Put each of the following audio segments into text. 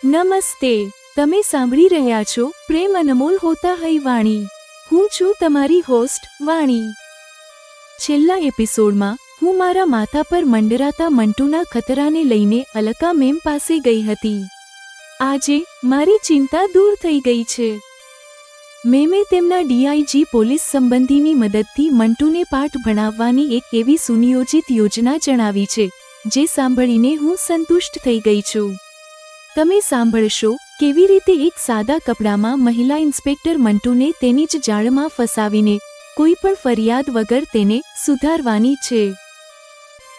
નમસ્તે, તમે સાંભળી રહ્યા છો પ્રેમ અનમોલ હોતા હૈ વાણી. હું છું તમારી હોસ્ટ વાણી. છેલ્લા એપિસોડમાં હું મારા માથા પર મંડરાતા મંટુના ખતરાને લઈને અલકા મેમ પાસે ગઈ હતી. આજે મારી ચિંતા દૂર થઈ ગઈ છે. મેમે તેમના ડીઆઈજી પોલીસ સંબંધીની મદદથી મંટુને પાઠ ભણાવવાની એક એવી સુનિયોજિત યોજના જણાવી છે, જે સાંભળીને હું સંતુષ્ટ થઈ ગઈ છું. તમે સાંભળશો કેવી રીતે એક સાદા કપડામાં મહિલા ઇન્સ્પેક્ટર મંટુને તેની જ જાળમાં ફસાવીને કોઈ પણ ફરિયાદ વગર તેને સુધારવાની છે.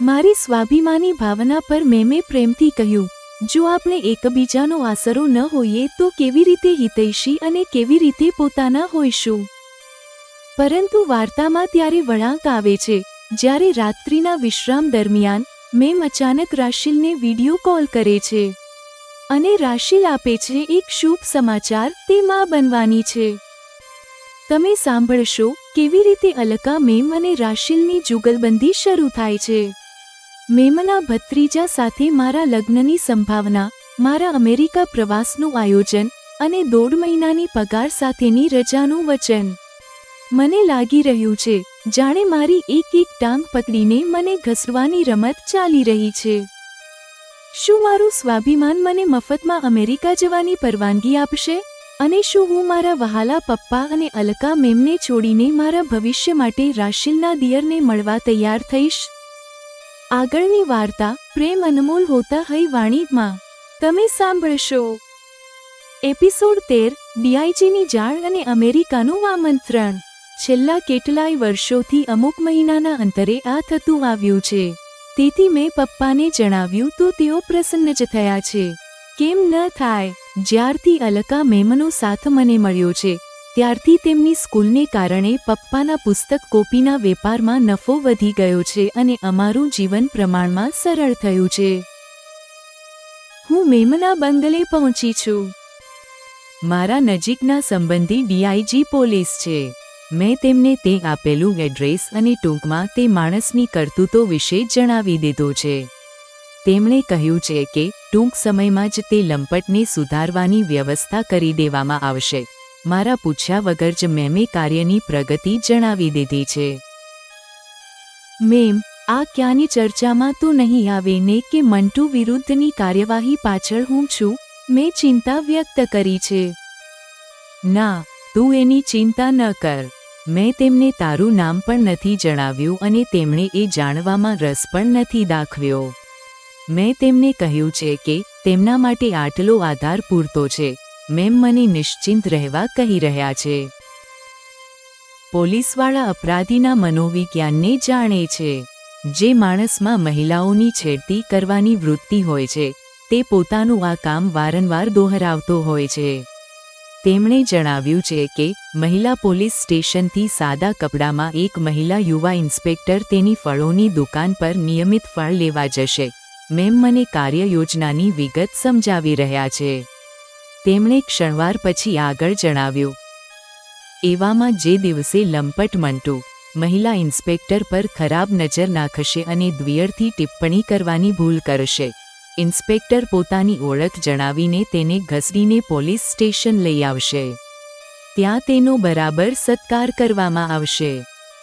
મારી સ્વાભિમાની ભાવના પર મેમે પ્રેમથી કહ્યું, જો આપણે એકબીજાનો આસરો ન હોઈએ તો કેવી રીતે હિતૈષી અને કેવી રીતે પોતાના હોઈશું. પરંતુ વાર્તામાં ત્યારે વળાંક આવે છે જ્યારે રાત્રિના વિશ્રામ દરમિયાન મેમ અચાનક રાશિલને વિડિયો કોલ કરે છે અને રાશિલ આપે છે એક શુભ સમાચાર, તે માં બનવાની છે. તમે સાંભળશો કેવી રીતે અલકા મેમ અને રાશિલની જુગલબંધી શરૂ થાય છે. મેમના ભત્રીજા સાથે મારા લગ્નની સંભાવના, મારા અમેરિકા પ્રવાસનું આયોજન અને 1.5 મહિનાની પગાર સાથેની રજાનું વચન. મને લાગી રહ્યું છે જાણે મારી એક ટાંગ પકડીને મને ઘસવાની રમત ચાલી રહી છે. શું મારું સ્વાભિમાન મને મફતમાં અમેરિકા જવાની પરવાનગી આપશે? અને શું હું મારા વહાલા પપ્પા અને અલકા મેમને છોડીને મારા ભવિષ્ય માટે રાશિલના દિયરને મળવા તૈયાર થઈશ? આગળની વાર્તા પ્રેમ અનમોલ હોતા હૈ વાણીમાં તમે સાંભળશો. એપિસોડ 13, ડીઆઈજીની જાળ અને અમેરિકાનું આમંત્રણ. છેલ્લા કેટલાય વર્ષોથી અમુક મહિનાના અંતરે આ થતું આવ્યું છે. તેથી મેં પપ્પાને જણાવ્યું તો તેઓ પ્રસન્ન જ થયા છે. કેમ ન થાય? જ્યારથી અલકા મેમનો સાથ મને મળ્યો છે ત્યારથી તેમની સ્કૂલને કારણે પપ્પાના પુસ્તક કોપીના વેપારમાં નફો વધી ગયો છે અને અમારું જીવન પ્રમાણમાં સરળ થયું છે. હું મેમના બંગલે પહોંચી છું. મારા નજીકના સંબંધી ડીઆઈજી પોલીસ છે. મેં તેમને તે આપેલું એડ્રેસ અને ટૂંકમાં તે માણસની કરતૂતો વિશે જણાવી દીધું છે. તેમણે કહ્યું છે કે ટૂંક સમયમાં જ તે લંપટને સુધારવાની વ્યવસ્થા કરી દેવામાં આવશે. મારા પૂછ્યા વગર જ મેમે કાર્યની પ્રગતિ જણાવી દીધી છે. મેમ, આ ક્યાંની ચર્ચામાં તો નહીં આવે ને કે મંટુ વિરુદ્ધની કાર્યવાહી પાછળ હું છું? મેં ચિંતા વ્યક્ત કરી છે. ના, તું એની ચિંતા ન કર. મેં તેમને તારું નામ પણ નથી જણાવ્યું અને તેમણે એ જાણવામાં રસ પણ નથી દાખવ્યો. મેં તેમને કહ્યું છે કે તેમના માટે આટલો આધાર પૂરતો છે. મેમ મને નિશ્ચિંત રહેવા કહી રહ્યા છે. પોલીસવાળા અપરાધીના મનોવિજ્ઞાનને જાણે છે. જે માણસમાં મહિલાઓની છેડતી કરવાની વૃત્તિ હોય છે તે પોતાનું આ કામ વારંવાર દોહરાવતો હોય છે. તેમણે જણાવ્યું છે કે મહિલા પોલીસ સ્ટેશનથી સાદા કપડામાં એક મહિલા યુવા ઇન્સ્પેક્ટર તેની ફળોની દુકાન પર નિયમિત ફળ લેવા જશે. મેમ મને કાર્યયોજનાની વિગત સમજાવી રહ્યા છે. તેમણે ક્ષણવાર પછી આગળ જણાવ્યું, એવામાં જે દિવસે લંપટ મંટુ મહિલા ઇન્સ્પેક્ટર પર ખરાબ નજર નાખશે અને દ્વિઅર્થી ટિપ્પણી કરવાની ભૂલ કરશે, ઇન્સ્પેક્ટર પોતાની ઓળખ જણાવીને તેને ઘસડીને પોલીસ સ્ટેશન લઈ આવશે. ત્યાં તેનો બરાબર સત્કાર કરવામાં આવશે.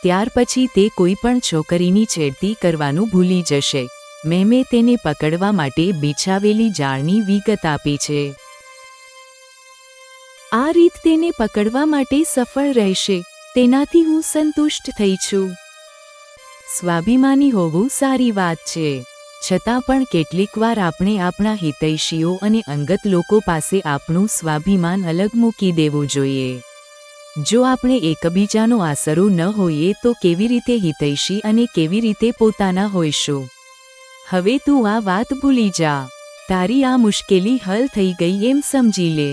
ત્યાર પછી તે કોઈ પણ છોકરીની છેડતી કરવાનું ભૂલી જશે. મેમે તેને પકડવા માટે બિછાવેલી જાળની વિગત આપી છે. આ રીત તેને પકડવા માટે સફળ રહેશે, તેનાથી હું સંતુષ્ટ થઈ છું. સ્વાભિમાની હોવું સારી વાત છે, છતાં પણ કેટલીકવાર આપણે આપણા હિતૈષીઓ અને અંગત લોકો પાસે આપણું સ્વાભિમાન અલગ મૂકી દેવું જોઈએ. જો આપણે એકબીજાનો આસરો ન હોઈએ તો કેવી રીતે હિતૈષી અને કેવી રીતે પોતાના હોઈશું? હવે તું આ વાત ભૂલી જા. તારી આ મુશ્કેલી હલ થઈ ગઈ એમ સમજી લે.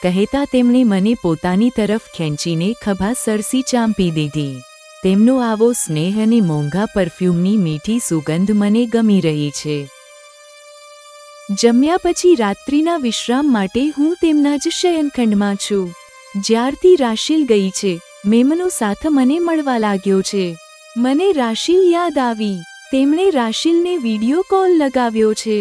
કહેતા તેમણે મને પોતાની તરફ ખેંચીને ખભા સરસી ચાંપી દીધી. તેમનો આવો સ્નેહ અને મોંઘા પરફ્યુમની મીઠી સુગંધ મને ગમી રહી છે. જમ્યા પછી રાત્રિના વિશ્રામ માટે હું તેમના જ શયનખંડમાં છું. જ્યારથી રાશિલ ગઈ છે, મેમનો સાથ મને મળવા લાગ્યો છે. મને રાશિલ યાદ આવી. તેમણે રાશિલને વિડિયો કોલ લગાવ્યો છે.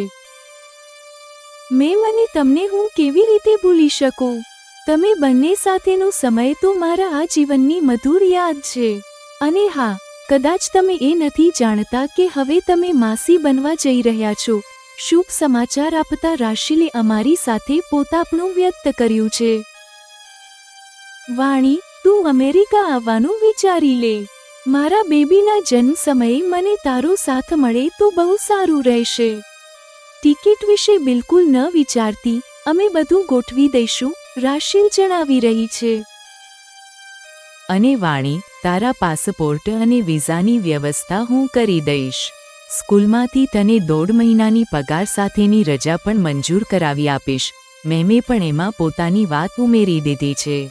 મેમ, અને તમને હું કેવી રીતે ભૂલી શકું? તમે બંને સાથેનો સમય તો મારા આ જીવનની મધુર યાદ છે. અને હા, કદાચ તમે એ નથી જાણતા કે હવે તમે માસી બનવા જઈ રહ્યા છો. શુભ સમાચાર આપતા રાશિલે અમારી સાથે પોતાપણું વ્યક્ત કર્યું છે. વાણી, તું અમેરિકા આવવાનું વિચારી લે. મારા બેબીના જન્મ સમયે મને તારો સાથ મળે તો બહુ સારું રહેશે. ટિકિટ વિશે બિલકુલ ન વિચારતી, અમે બધું ગોઠવી દઈશું, રાશિલ જણાવી રહી છે. અને વાણી, તારા પાસપોર્ટ અને વિઝાની વ્યવસ્થા હું કરી દઈશ. સ્કૂલમાંથી તને 1.5 મહિનાની પગાર સાથેની રજા પણ મંજૂર કરાવી આપીશ. મેમે પણ એમાં પોતાની વાત ઉમેરી દીધી છે.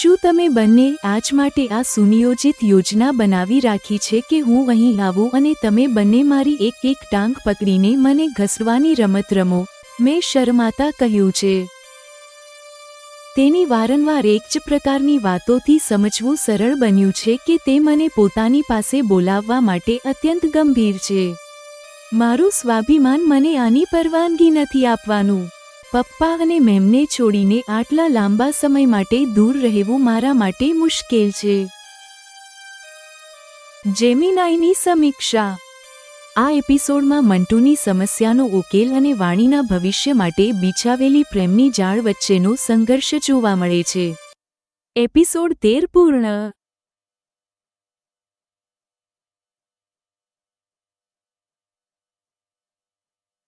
શું તમે બંને આજ માટે આ સુનિયોજિત યોજના બનાવી રાખી છે કે હું અહીં આવું અને તમે બંને મારી એક ટાંગ પકડીને મને ઘસવાની રમત રમો? મેં શરમાતા કહ્યું છે. તેની વારંવાર એક જ પ્રકારની વાતોથી સમજવું સરળ બન્યું છે કે તે મને પોતાની પાસે બોલાવવા માટે અત્યંત ગંભીર છે. મારું સ્વાભિમાન મને આની પરવાનગી નથી આપવાનું. પપ્પા અને મેમને છોડીને આટલા લાંબા સમય માટે દૂર રહેવું મારા માટે મુશ્કેલ છે. જેમિનાઈની સમીક્ષા. આ એપિસોડમાં મંટુની સમસ્યાનો ઉકેલ અને વાણીના ભવિષ્ય માટે બિછાવેલી પ્રેમની જાળ વચ્ચેનો સંઘર્ષ જોવા મળે છે. એપિસોડ 13 પૂર્ણ.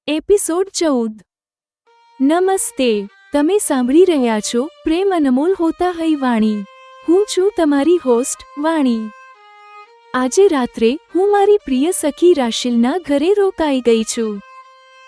એપિસોડ 14. નમસ્તે. તમે સાંભળી રહ્યા છો પ્રેમ અનમોલ હોતા હૈ વાણી. હું છું તમારી હોસ્ટ વાણી. આજે રાત્રે હું મારી પ્રિય સખી રાશિલના ઘરે રોકાઈ ગઈ છું.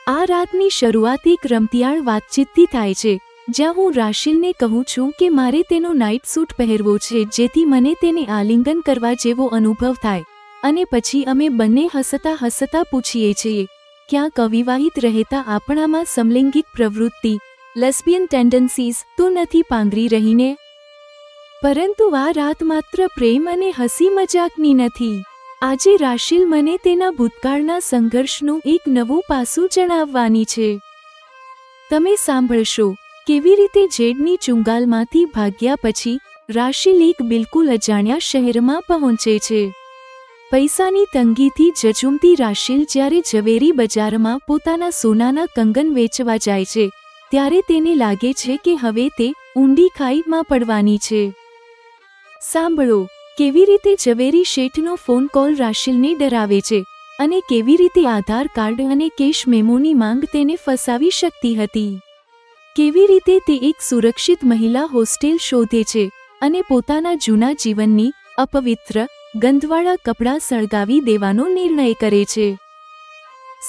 આ રાતની શરૂઆત એક રમતિયાળ વાતચીતથી થાય છે, જ્યાં હું રાશિલને કહું છું કે મારે તેનો નાઇટ સૂટ પહેરવો છે જેથી મને તેને આલિંગન કરવા જેવો અનુભવ થાય. અને પછી અમે બંને હસતા હસતા પૂછીએ છીએ, ક્યાંક અવિવાહિત રહેતા આપણામાં સમલૈંગિક પ્રવૃત્તિ, લેસ્બિયન ટેન્ડન્સીઝ તો નથી પાંગરી રહીને? પરંતુ આ રાત માત્ર પ્રેમ અને હસી મજાકની નથી. આજે રાશિલ મને તેના ભૂતકાળના સંઘર્ષનું એક નવું પાસું જણાવવાની છે. તમે સાંભળશો કેવી રીતે જેડની ચુંગાલમાંથી ભાગ્યા પછી રાશિલ એક બિલકુલ અજાણ્યા શહેરમાં પહોંચે છે. પૈસાની તંગીથી ઝઝૂમતી રાશિલ જ્યારે ઝવેરી બજારમાં પોતાના સોનાના કંગન વેચવા જાય છે, ત્યારે તેને લાગે છે કે હવે તે ઊંડી ખાઈમાં પડવાની છે. સાંભળો કેવી રીતે ઝવેરી શેઠનો ફોન કોલ રાશિલને ડરાવે છે અને કેવી રીતે આધાર કાર્ડ અને કેશ મેમોની માંગ તેને ફસાવી શકતી હતી. કેવી રીતે તે એક સુરક્ષિત મહિલા હોસ્ટેલ શોધે છે અને પોતાના જૂના જીવનની અપવિત્ર ગંધવાળા કપડાં સળગાવી દેવાનો નિર્ણય કરે છે.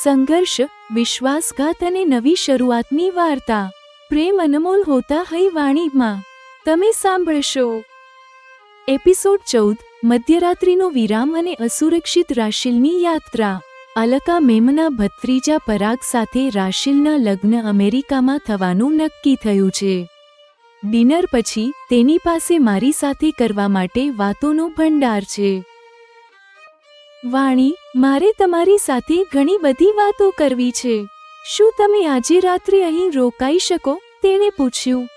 સંઘર્ષ, વિશ્વાસઘાત અને નવી શરૂઆતની વાર્તા. પ્રેમ અનમોલ હોતા હૈ વાણીમાં તમે સાંભળશો. એપિસોડ 14. મધ્યરાત્રિનો વિરામ અને અસુરક્ષિત રાશિલની યાત્રા. અલકા મેમના ભત્રીજા પરાગ સાથે રાશિલના લગ્ન અમેરિકામાં થવાનું નક્કી થયું છે. ડિનર પછી તેની પાસે મારી સાથે કરવા માટે વાતોનો ભંડાર છે. વાણી, મારે તમારી સાથે ઘણી બધી વાતો કરવી છે. શું તમે આજે રાત્રે અહીં રોકાઈ શકો? તેણે પૂછ્યું.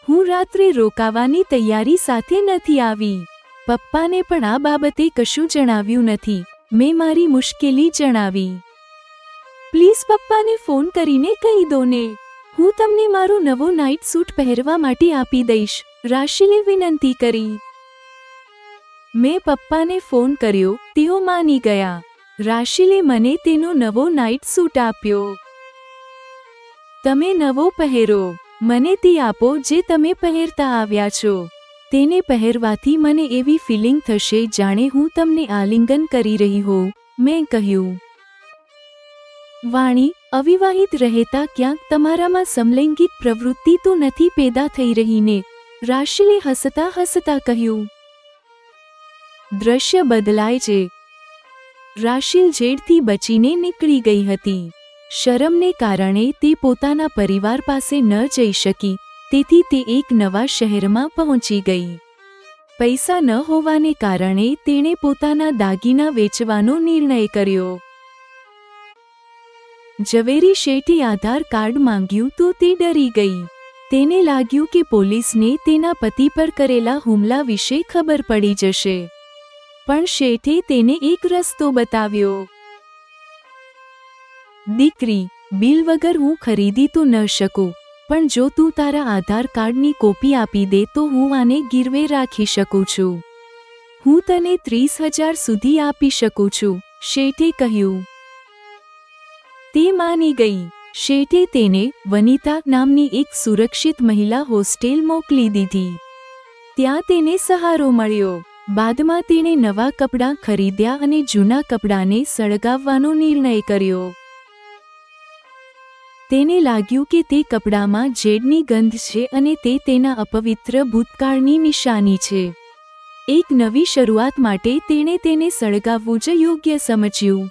હું રાત્રે રોકાવાની તૈયારી સાથે નથી આવી. પપ્પાને પણ આ બાબતે કશું જણાવ્યું નથી. મેં મારી મુશ્કેલી જણાવી. પ્લીઝ પપ્પાને ફોન કરીને કહી દો ને. હું તમને મારો નવો નાઇટ સૂટ પહેરવા માટે આપી દઈશ, રાશિલે વિનંતી કરી. મેં પપ્પાને ફોન કર્યો, તેઓ માની ગયા. રાશિલે મને તેનો નવો નાઇટ સૂટ આપ્યો. તમે નવો પહેરો. મને તે આપો જે તમે પહેરતા આવ્યા છો. તેને પહેરવાથી મને એવી ફિલિંગ થશે જાણે હું તમને આલિંગન કરી રહી હોઉં, મેં કહ્યું. વાણી, અવિવાહિત રહેતા ક્યાંક તમારામાં સમલૈંગિક પ્રવૃત્તિ તો નથી પેદા થઈ રહી ને? રાશિલે હસતા હસતા કહ્યું. દ્રશ્ય બદલાય છે. રાશિલ જેડથી બચીને નીકળી ગઈ હતી. શરમને કારણે તે પોતાના પરિવાર પાસે ન જઈ શકી, તેથી તે એક નવા શહેરમાં પહોંચી ગઈ. પૈસા ન હોવાને કારણે તેણે પોતાના દાગીના વેચવાનો નિર્ણય કર્યો. ઝવેરી શેઠે આધાર કાર્ડ માંગ્યું તો તે ડરી ગઈ. તેને લાગ્યું કે પોલીસને તેના પતિ પર કરેલા હુમલા વિશે ખબર પડી જશે. પણ શેઠે તેને એક રસ્તો બતાવ્યો. દીકરી, બિલ વગર હું ખરીદી તો ન શકું, પણ જો તું તારા આધાર કાર્ડની કોપી આપી દે તો હું આને ગીરવે રાખી શકું છું. હું તને 30,000 સુધી આપી શકું છું, શેઠે કહ્યું. તે માની ગઈ. શેઠે તેને વનિતા નામની એક સુરક્ષિત મહિલા હોસ્ટેલ મોકલી દીધી. ત્યાં તેને સહારો મળ્યો. બાદમાં તેણે નવા કપડાં ખરીદ્યા અને જૂના કપડાંને સળગાવવાનો નિર્ણય કર્યો. તેને લાગ્યું કે તે કપડામાં ઝેડની ગંધ છે અને તે તેના અપવિત્ર ભૂતકાળની નિશાની છે. એક નવી શરૂઆત માટે તેણે તેને સળગાવવું જ યોગ્ય સમજ્યું.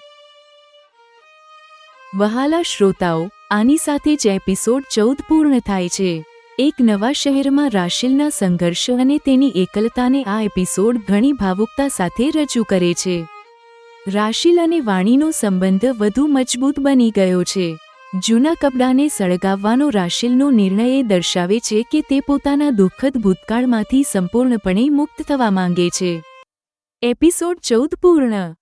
વહાલા શ્રોતાઓ, આની સાથે જ એપિસોડ 14 પૂર્ણ થાય છે. એક નવા શહેરમાં રાશિલના સંઘર્ષ અને તેની એકલતાને આ એપિસોડ ઘણી ભાવુકતા સાથે રજૂ કરે છે. રાશિલ અને વાણીનો સંબંધ વધુ મજબૂત બની ગયો છે. જૂના કપડાને સળગાવવાનો રાશિલનો નિર્ણય એ દર્શાવે છે કે તે પોતાના દુઃખદ ભૂતકાળમાંથી સંપૂર્ણપણે મુક્ત થવા માંગે છે. એપિસોડ 14 પૂર્ણ.